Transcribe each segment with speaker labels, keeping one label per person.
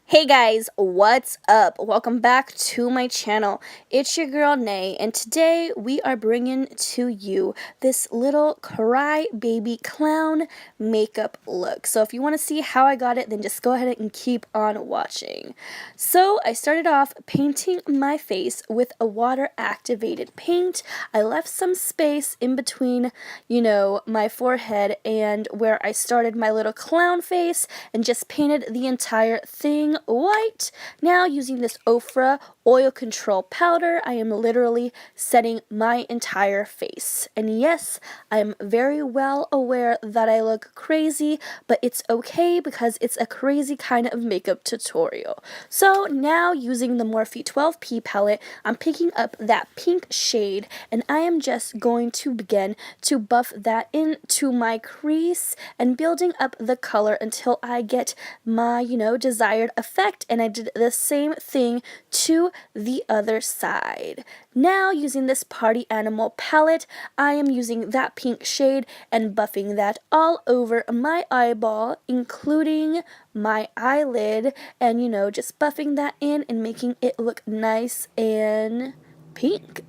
Speaker 1: Hey guys, what's up? Welcome back to my channel. It's your girl Nay, and today we are bringing to you this little cry baby clown makeup look. So if you want to see how I got it, then just go ahead and keep on watching. So I started off painting my face with a water activated paint. I left some space in between, my forehead and where I started my little clown face and just painted the entire thing white. Now using this Ofra oil control powder, I am literally setting my entire face. And yes, I'm very well aware that I look crazy, but it's okay because it's a crazy kind of makeup tutorial. So now using the Morphe 12P palette, I'm picking up that pink shade and I am just going to begin to buff that into my crease and building up the color until I get my, desired effect. And I did the same thing to the other side. Now using this Party Animal palette, I am using that pink shade and buffing that all over my eyeball, including my eyelid, and just buffing that in and making it look nice and pink.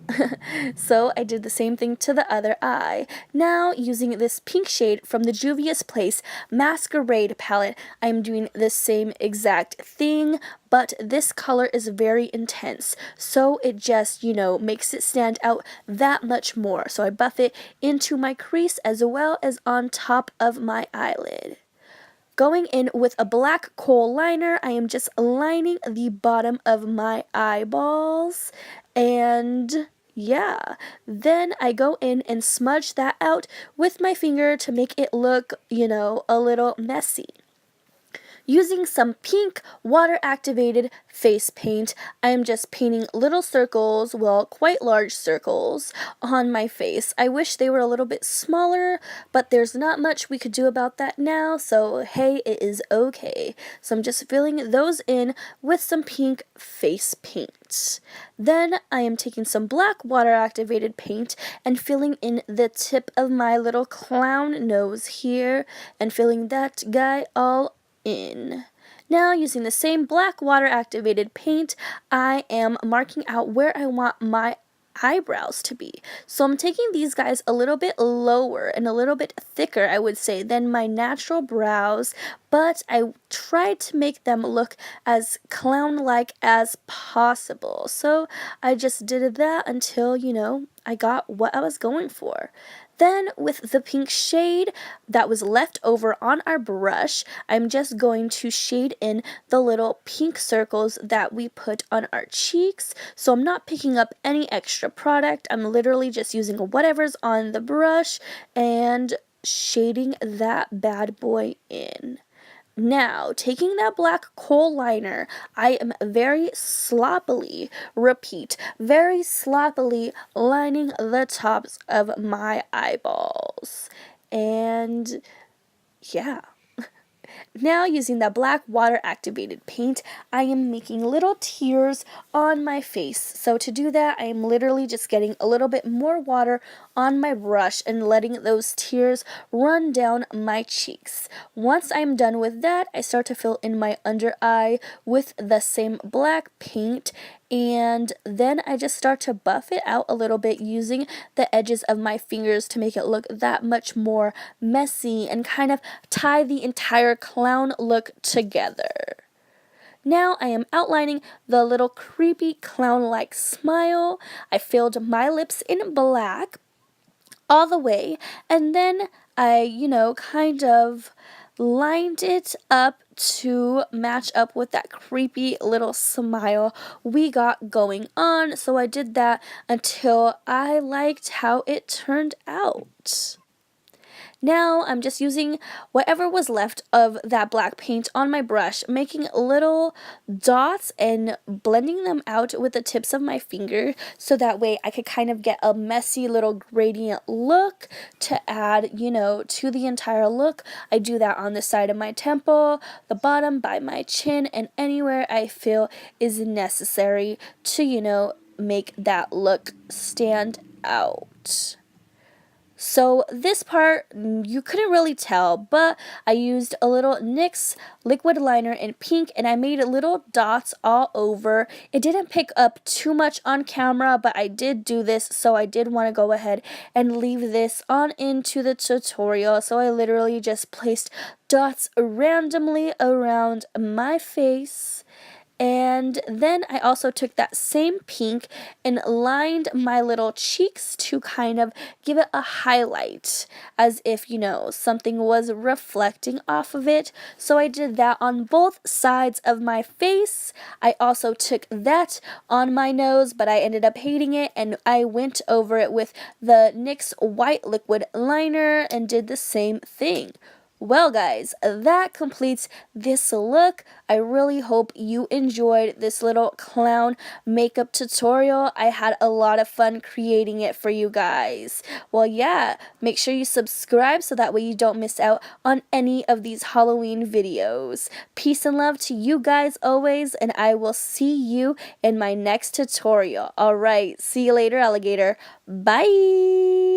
Speaker 1: So I did the same thing to the other eye. Now using this pink shade from the Juvia's Place Masquerade palette, I'm doing the same exact thing, but this color is very intense, so it just, makes it stand out that much more. So I buff it into my crease as well as on top of my eyelid. Going in with a black kohl liner, I am just lining the bottom of my eyeballs, and yeah, then I go in and smudge that out with my finger to make it look, a little messy. Using some pink water-activated face paint, I am just painting little circles, well, quite large circles, on my face. I wish they were a little bit smaller, but there's not much we could do about that now, so hey, it is okay. So I'm just filling those in with some pink face paint. Then I am taking some black water-activated paint and filling in the tip of my little clown nose here, and filling that guy all in. Now using the same black water activated paint, I am marking out where I want my eyebrows to be. So I'm taking these guys a little bit lower and a little bit thicker, I would say, than my natural brows, but I tried to make them look as clown-like as possible. So I just did that until, I got what I was going for. Then with the pink shade that was left over on our brush, I'm just going to shade in the little pink circles that we put on our cheeks. So I'm not picking up any extra product. I'm literally just using whatever's on the brush and shading that bad boy in. Now, taking that black kohl liner, I am very sloppily, repeat, very sloppily lining the tops of my eyeballs. And yeah. Now using that black water activated paint, I am making little tears on my face. So to do that, I am literally just getting a little bit more water on my brush and letting those tears run down my cheeks. Once I'm done with that, I start to fill in my under eye with the same black paint, and then I just start to buff it out a little bit using the edges of my fingers to make it look that much more messy and kind of tie the entire clown look together. Now I am outlining the little creepy clown-like smile. I filled my lips in black all the way, and then I, kind of lined it up to match up with that creepy little smile we got going on. So I did that until I liked how it turned out. Now I'm just using whatever was left of that black paint on my brush, making little dots and blending them out with the tips of my finger so that way I could kind of get a messy little gradient look to add, to the entire look. I do that on the side of my temple, the bottom by my chin, and anywhere I feel is necessary to, make that look stand out. So this part, you couldn't really tell, but I used a little NYX liquid liner in pink and I made little dots all over. It didn't pick up too much on camera, but I did do this, so I did want to go ahead and leave this on into the tutorial. So I literally just placed dots randomly around my face. And then I also took that same pink and lined my little cheeks to kind of give it a highlight, as if, something was reflecting off of it. So I did that on both sides of my face. I also took that on my nose, but I ended up hating it, and I went over it with the NYX white liquid liner and did the same thing. Well, guys, that completes this look. I really hope you enjoyed this little clown makeup tutorial. I had a lot of fun creating it for you guys. Well, yeah, make sure you subscribe so that way you don't miss out on any of these Halloween videos. Peace and love to you guys always, and I will see you in my next tutorial. Alright, see you later, alligator. Bye!